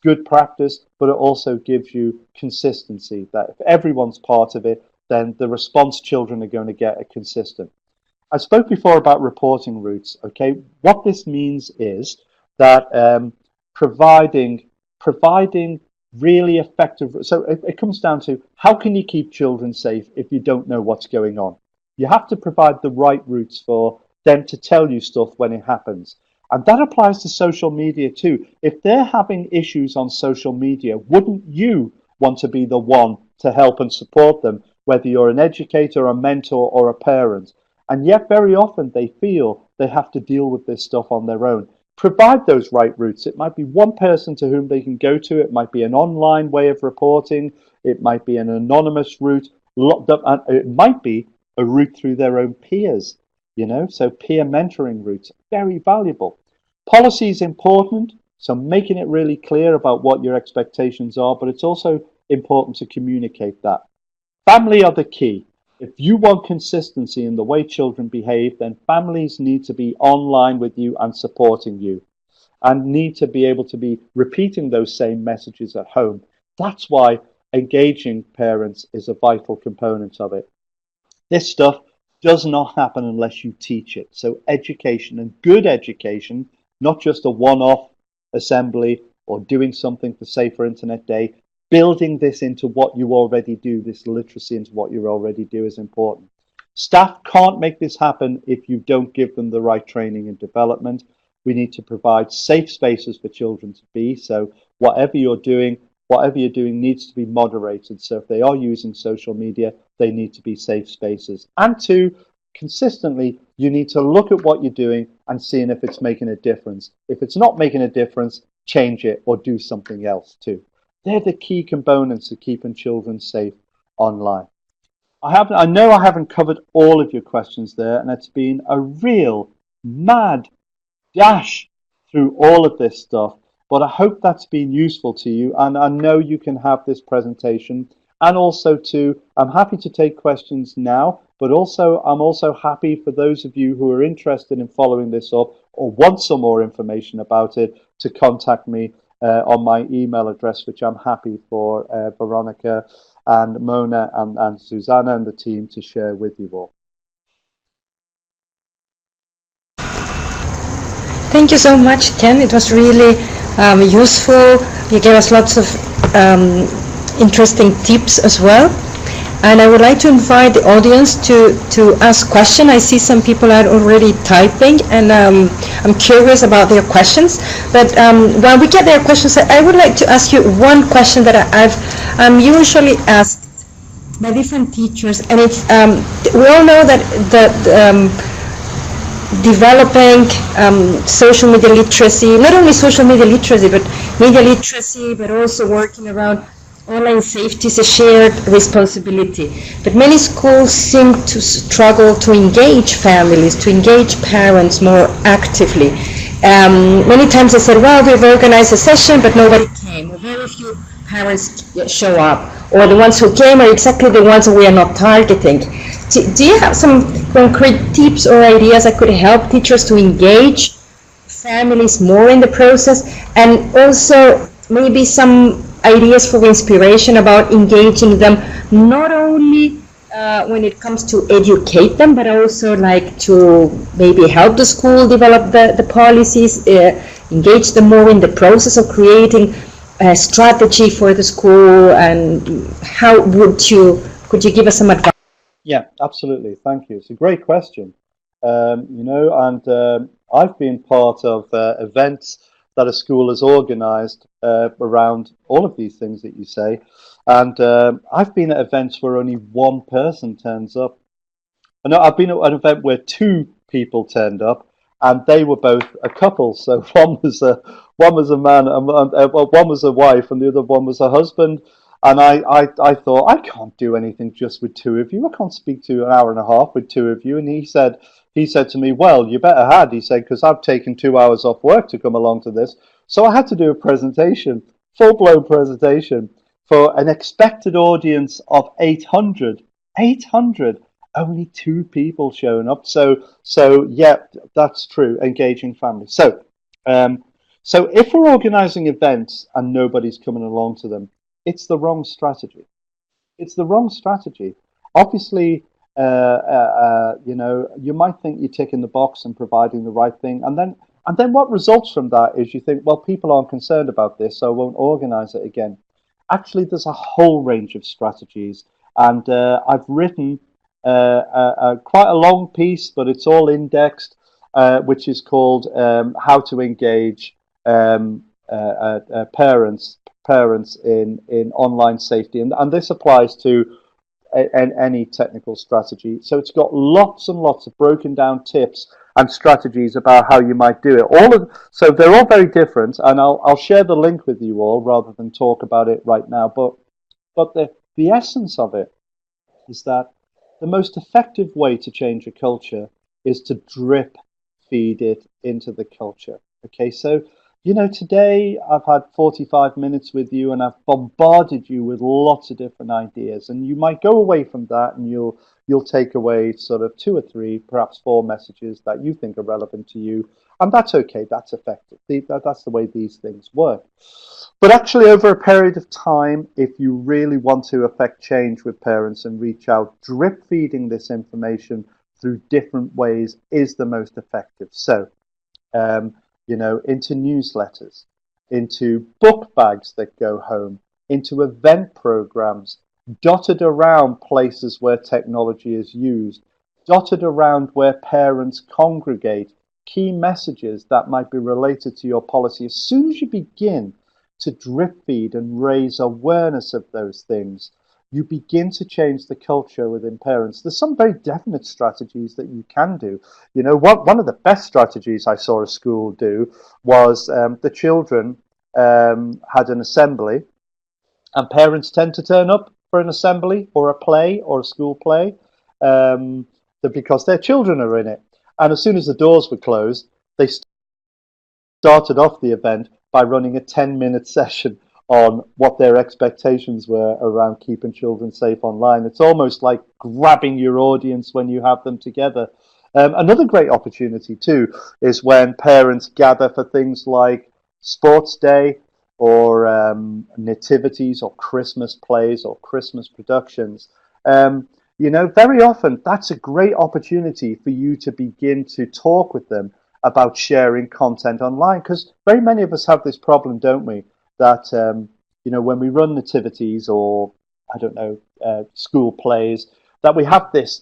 good practice, but it also gives you consistency, that if everyone's part of it, then the response children are going to get are consistent. I spoke before about reporting routes. Okay, what this means is that providing really effective. So it comes down to how can you keep children safe if you don't know what's going on? You have to provide the right routes for them to tell you stuff when it happens. And that applies to social media too. If they're having issues on social media, wouldn't you want to be the one to help and support them, whether you're an educator, a mentor, or a parent? And yet very often they feel they have to deal with this stuff on their own. Provide those right routes. It might be one person to whom they can go to. It might be an online way of reporting. It might be an anonymous route. It might be a route through their own peers. You know, so peer mentoring routes, very valuable. Policy is important, so making it really clear about what your expectations are, but it's also important to communicate that. Family are the key. If you want consistency in the way children behave, then families need to be online with you and supporting you and need to be able to be repeating those same messages at home. That's why engaging parents is a vital component of it. This stuff does not happen unless you teach it. So education, and good education, not just a one-off assembly or doing something for Safer Internet Day, building this into what you already do, this literacy into what you already do is important. Staff can't make this happen if you don't give them the right training and development. We need to provide safe spaces for children to be. So whatever you're doing needs to be moderated. So if they are using social media, they need to be safe spaces. And two, consistently, you need to look at what you're doing and seeing if it's making a difference. If it's not making a difference, change it or do something else too. They're the key components of keeping children safe online. I know I haven't covered all of your questions there, and it's been a real mad dash through all of this stuff. But I hope that's been useful to you, and I know you can have this presentation. And also too, I'm happy to take questions now, but also I'm also happy for those of you who are interested in following this up or want some more information about it to contact me on my email address, which I'm happy for Veronica and Mona and Susanna and the team to share with you all. Thank you so much, Ken. It was really useful. You gave us lots of interesting tips as well. And I would like to invite the audience to ask questions. I see some people are already typing, and I'm curious about their questions. But while we get their questions, I would like to ask you one question that I'm usually asked by different teachers, and it's we all know that developing social media literacy, not only social media literacy, but media literacy, but also working around online safety is a shared responsibility. But many schools seem to struggle to engage families, to engage parents more actively. Many times they said, well, we've organized a session, but nobody came. Or very few parents show up. Or the ones who came are exactly the ones that we are not targeting. Do you have some concrete tips or ideas that could help teachers to engage families more in the process? And also maybe some ideas for inspiration about engaging them, not only when it comes to educate them, but also like to maybe help the school develop the policies, engage them more in the process of creating a strategy for the school. And how could you give us some advice? Yeah, absolutely. Thank you. It's a great question. I've been part of events that a school has organized around all of these things that you say. And I've been at events where only one person turns up. I know I've been at an event where two people turned up, and they were both a couple. So one was a man, and one was a wife, and the other one was a husband. And I thought, I can't do anything just with two of you. I can't speak to an hour and a half with two of you. And he said to me, well, you better had. He said, because I've taken 2 hours off work to come along to this. So I had to do a presentation, full-blown presentation, for an expected audience of 800. 800, only two people showing up. So yeah, that's true, engaging families. So if we're organizing events and nobody's coming along to them, it's the wrong strategy. It's the wrong strategy. Obviously, you might think you're ticking the box and providing the right thing, and then what results from that is you think, well, people aren't concerned about this, so I won't organize it again. Actually, there's a whole range of strategies, and I've written quite a long piece, but it's all indexed, which is called "How to Engage Parents in Online Safety," and this applies to any technical strategy. So it's got lots and lots of broken down tips and strategies about how you might do it. So they're all very different, and I'll share the link with you all rather than talk about it right now. But the essence of it is that the most effective way to change a culture is to drip feed it into the culture. Okay, so today I've had 45 minutes with you, and I've bombarded you with lots of different ideas, and you might go away from that and you'll take away sort of 2 or 3, perhaps 4 messages that you think are relevant to you, and that's okay. That's effective. That's the way these things work. But actually, over a period of time, if you really want to affect change with parents and reach out, drip feeding this information through different ways is the most effective. So into newsletters, into book bags that go home, into event programs, dotted around places where technology is used, dotted around where parents congregate, key messages that might be related to your policy. As soon as you begin to drip feed and raise awareness of those things, you begin to change the culture within parents. There's some very definite strategies that you can do. One of the best strategies I saw a school do was the children had an assembly, and parents tend to turn up for an assembly or a play or a school play because their children are in it. And as soon as the doors were closed, they started off the event by running a 10-minute session on what their expectations were around keeping children safe online. It's almost like grabbing your audience when you have them together. Another great opportunity too is when parents gather for things like sports day or nativities or Christmas plays or Christmas productions. Very often that's a great opportunity for you to begin to talk with them about sharing content online, because very many of us have this problem, don't we, that when we run nativities or I don't know school plays, that we have this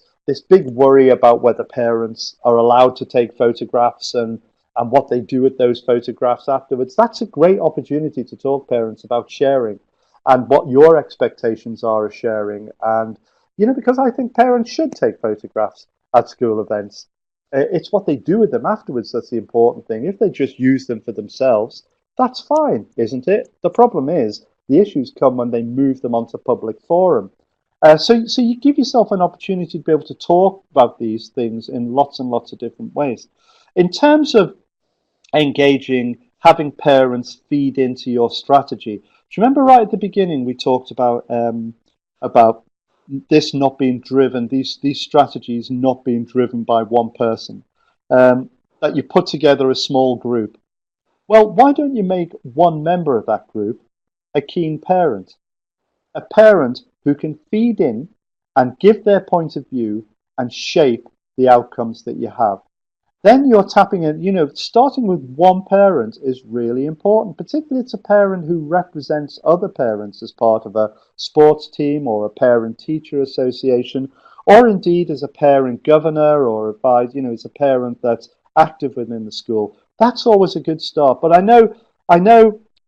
big worry about whether parents are allowed to take photographs and what they do with those photographs afterwards. That's a great opportunity to talk parents about sharing and what your expectations are of sharing. And because I think parents should take photographs at school events. It's what they do with them afterwards that's the important thing. If they just use them for themselves, that's fine, isn't it? The problem is the issues come when they move them onto public forum. So you give yourself an opportunity to be able to talk about these things in lots and lots of different ways. In terms of engaging, having parents feed into your strategy. Do you remember right at the beginning we talked about this not being driven, these strategies not being driven by one person, that you put together a small group. Well, why don't you make one member of that group a keen parent? A parent who can feed in and give their point of view and shape the outcomes that you have. Then you're tapping in, starting with one parent is really important, particularly it's a parent who represents other parents as part of a sports team or a parent-teacher association, or indeed as a parent governor or as a parent that's active within the school. That's always a good start. But I know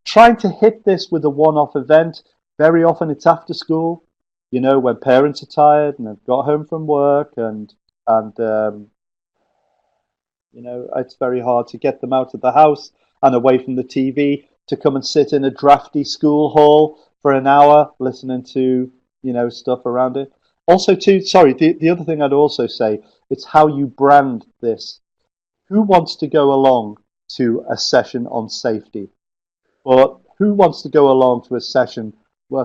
trying to hit this with a one-off event, very often it's after school, when parents are tired and they've got home from work and it's very hard to get them out of the house and away from the TV to come and sit in a drafty school hall for an hour listening to, stuff around it. Also, the other thing I'd also say, it's how you brand this. Who wants to go along to a session on safety? Or who wants to go along to a session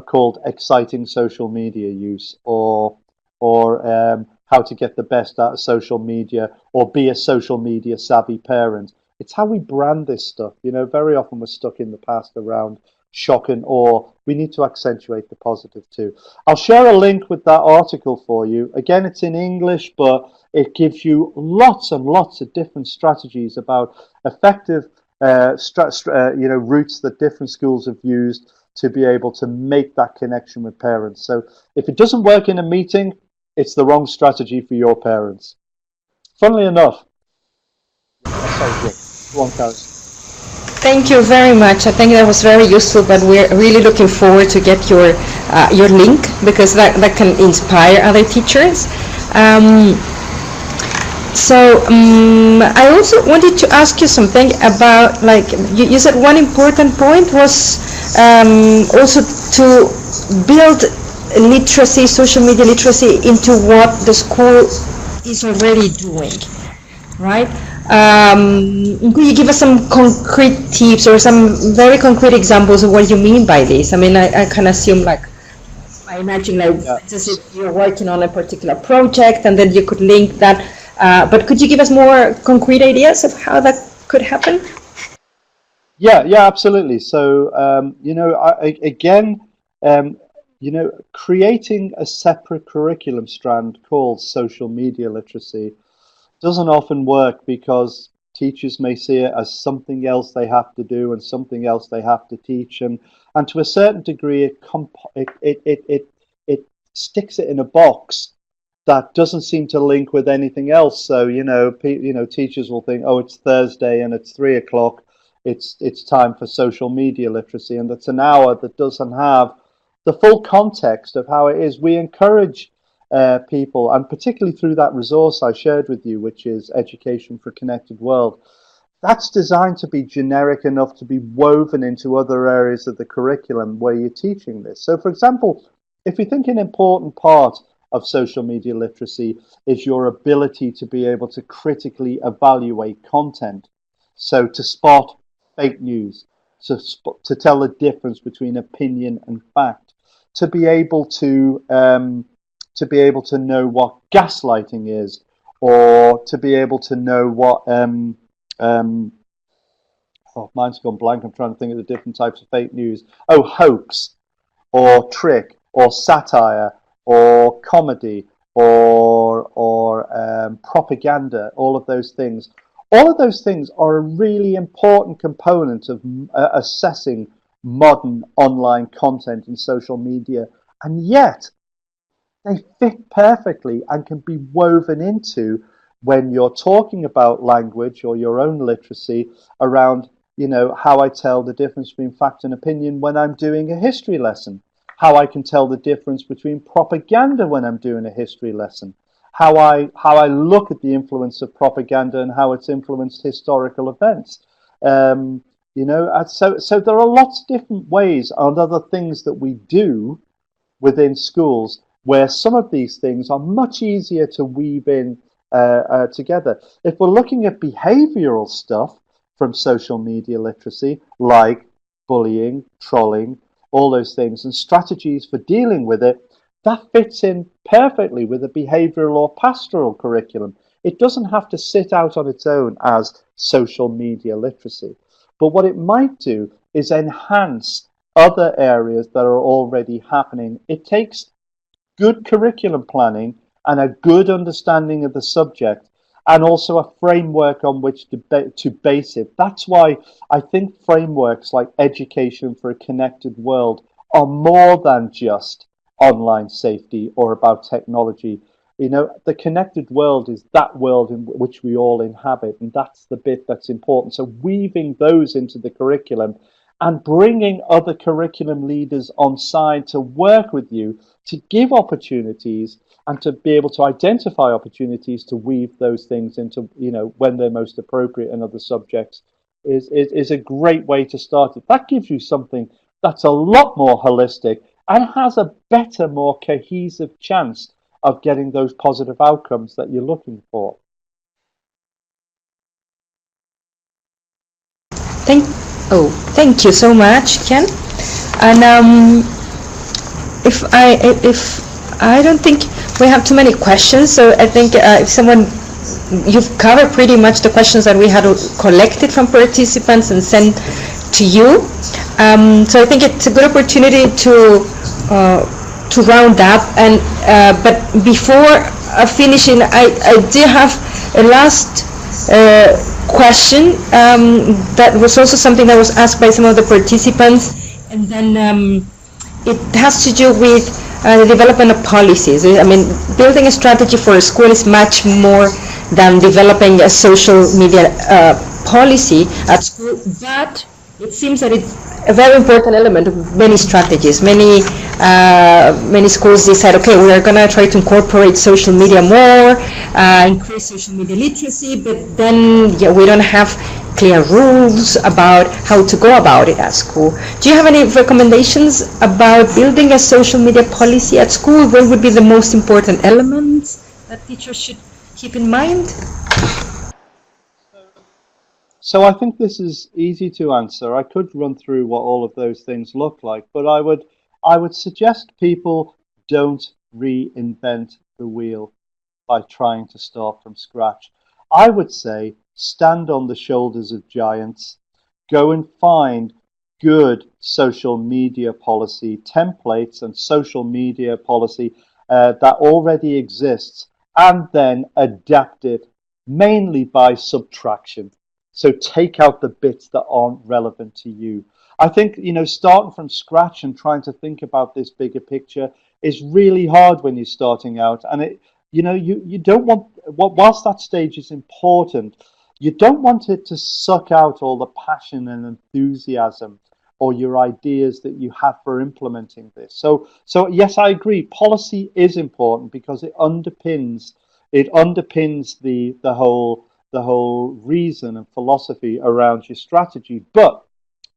called exciting social media use or how to get the best out of social media or be a social media savvy parent? It's how we brand this stuff. Very often we're stuck in the past around shock and awe. We need to accentuate the positive too. I'll share a link with that article for you. Again, it's in English, but it gives you lots and lots of different strategies about effective routes that different schools have used to be able to make that connection with parents. So if it doesn't work in a meeting, it's the wrong strategy for your parents. Funnily enough, go on, Corish. Thank you very much. I think that was very useful, but we're really looking forward to get your link, because that can inspire other teachers. I also wanted to ask you something about, you said one important point was also to build literacy, social media literacy, into what the school is already doing, right? Could you give us some concrete tips or some very concrete examples of what you mean by this? I mean, I can assume, I imagine, just if you're working on a particular project and then you could link that, but could you give us more concrete ideas of how that could happen? Yeah, absolutely. So, creating a separate curriculum strand called social media literacy doesn't often work because teachers may see it as something else they have to do and something else they have to teach, and to a certain degree it sticks it in a box that doesn't seem to link with anything else. So teachers will think, oh, it's Thursday and it's 3 o'clock. It's time for social media literacy, and that's an hour that doesn't have the full context of how it is. We encourage people, and particularly through that resource I shared with you, which is Education for a Connected World, that's designed to be generic enough to be woven into other areas of the curriculum where you're teaching this. So, for example, if you think an important part of social media literacy is your ability to be able to critically evaluate content, so to spot fake news, to tell the difference between opinion and fact, to be able to know what gaslighting is, or to be able to know what mine's gone blank. I'm trying to think of the different types of fake news. Oh, hoax, or trick, or satire, or comedy, or propaganda. All of those things. All of those things are a really important component of assessing modern online content in social media, and yet they fit perfectly and can be woven into when you're talking about language or your own literacy around, how I tell the difference between fact and opinion when I'm doing a history lesson, how I can tell the difference between propaganda when I'm doing a history lesson, how I look at the influence of propaganda and how it's influenced historical events. So there are lots of different ways and other things that we do within schools where some of these things are much easier to weave in together. If we're looking at behavioral stuff from social media literacy, like bullying, trolling, all those things, and strategies for dealing with it, that fits in perfectly with a behavioral or pastoral curriculum. It doesn't have to sit out on its own as social media literacy. But what it might do is enhance other areas that are already happening. It takes good curriculum planning and a good understanding of the subject and also a framework on which to base it. That's why I think frameworks like Education for a Connected World are more than just online safety or about technology. The connected world is that world in which we all inhabit, and that's the bit that's important. So weaving those into the curriculum and bringing other curriculum leaders on side to work with you to give opportunities and to be able to identify opportunities to weave those things into, when they're most appropriate in other subjects is a great way to start it. That gives you something that's a lot more holistic and has a better, more cohesive chance of getting those positive outcomes that you're looking for. Thank you so much, Ken. And if I don't think we have too many questions, so I think you've covered pretty much the questions that we had collected from participants and sent to you. So I think it's a good opportunity to round up. And but before finishing, I do have a last question that was also something that was asked by some of the participants, and then it has to do with the development of policies. I mean, building a strategy for a school is much more than developing a social media policy at school, but it seems that it's a very important element of many strategies. Many schools decide, okay, we are going to try to incorporate social media more, increase social media literacy, but then we don't have clear rules about how to go about it at school. Do you have any recommendations about building a social media policy at school? What would be the most important elements that teachers should keep in mind? So I think this is easy to answer. I could run through what all of those things look like, but I would suggest people don't reinvent the wheel by trying to start from scratch. I would say stand on the shoulders of giants, go and find good social media policy templates and social media policy that already exists, and then adapt it mainly by subtraction. So take out the bits that aren't relevant to you. I think, starting from scratch and trying to think about this bigger picture is really hard when you're starting out. And you don't want, whilst that stage is important, you don't want it to suck out all the passion and enthusiasm or your ideas that you have for implementing this. So yes, I agree. Policy is important because it underpins the whole reason and philosophy around your strategy. But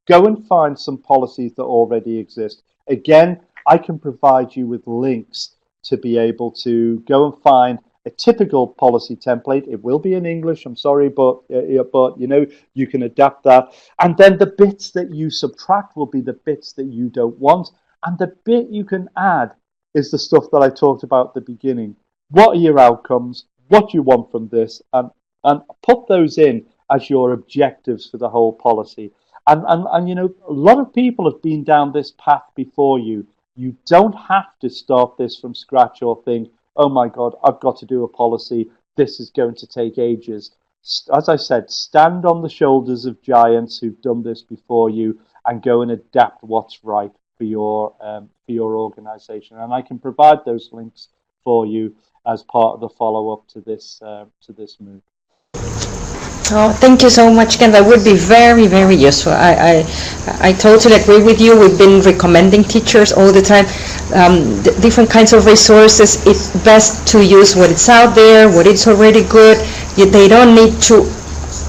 go and find some policies that already exist. Again, I can provide you with links to be able to go and find a typical policy template. It will be in English, I'm sorry, but you can adapt that. And then the bits that you subtract will be the bits that you don't want. And the bit you can add is the stuff that I talked about at the beginning. What are your outcomes? What do you want from this? And put those in as your objectives for the whole policy. And a lot of people have been down this path before you. You don't have to start this from scratch or think, oh my God, I've got to do a policy. This is going to take ages. as I said, stand on the shoulders of giants who've done this before you and go and adapt what's right for your organization. And I can provide those links for you as part of the follow-up to this MOOC. Oh, thank you so much, Ken. That would be very, very useful. I totally agree with you. We've been recommending teachers all the time different kinds of resources. It's best to use what is out there, what is already good. They don't need to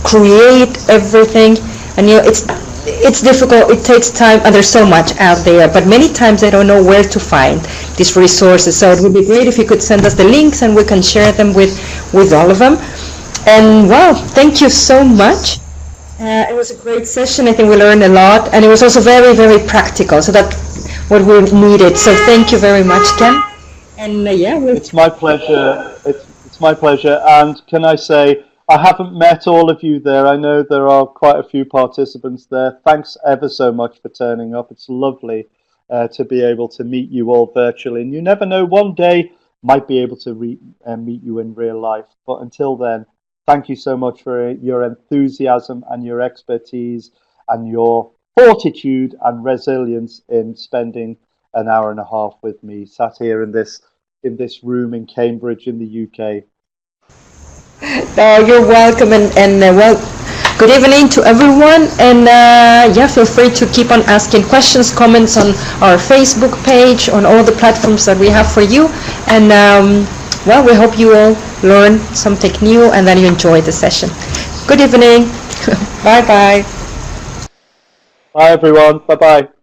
create everything. And it's difficult. It takes time, and there's so much out there. But many times they don't know where to find these resources. So it would be great if you could send us the links, and we can share them with all of them. And wow, thank you so much. It was a great session. I think we learned a lot, and it was also very, very practical. So that's what we needed. So thank you very much, Ken. And it's my pleasure. It's my pleasure. And can I say, I haven't met all of you there. I know there are quite a few participants there. Thanks ever so much for turning up. It's lovely to be able to meet you all virtually. And you never know, one day might be able to meet you in real life. But until then, thank you so much for your enthusiasm and your expertise and your fortitude and resilience in spending an hour and a half with me, sat here in this room in Cambridge in the UK. You're welcome, and well, good evening to everyone. And feel free to keep on asking questions, comments on our Facebook page, on all the platforms that we have for you. And well, we hope you all learn something new and that you enjoy the session. Good evening. Bye-bye. Bye, everyone. Bye-bye.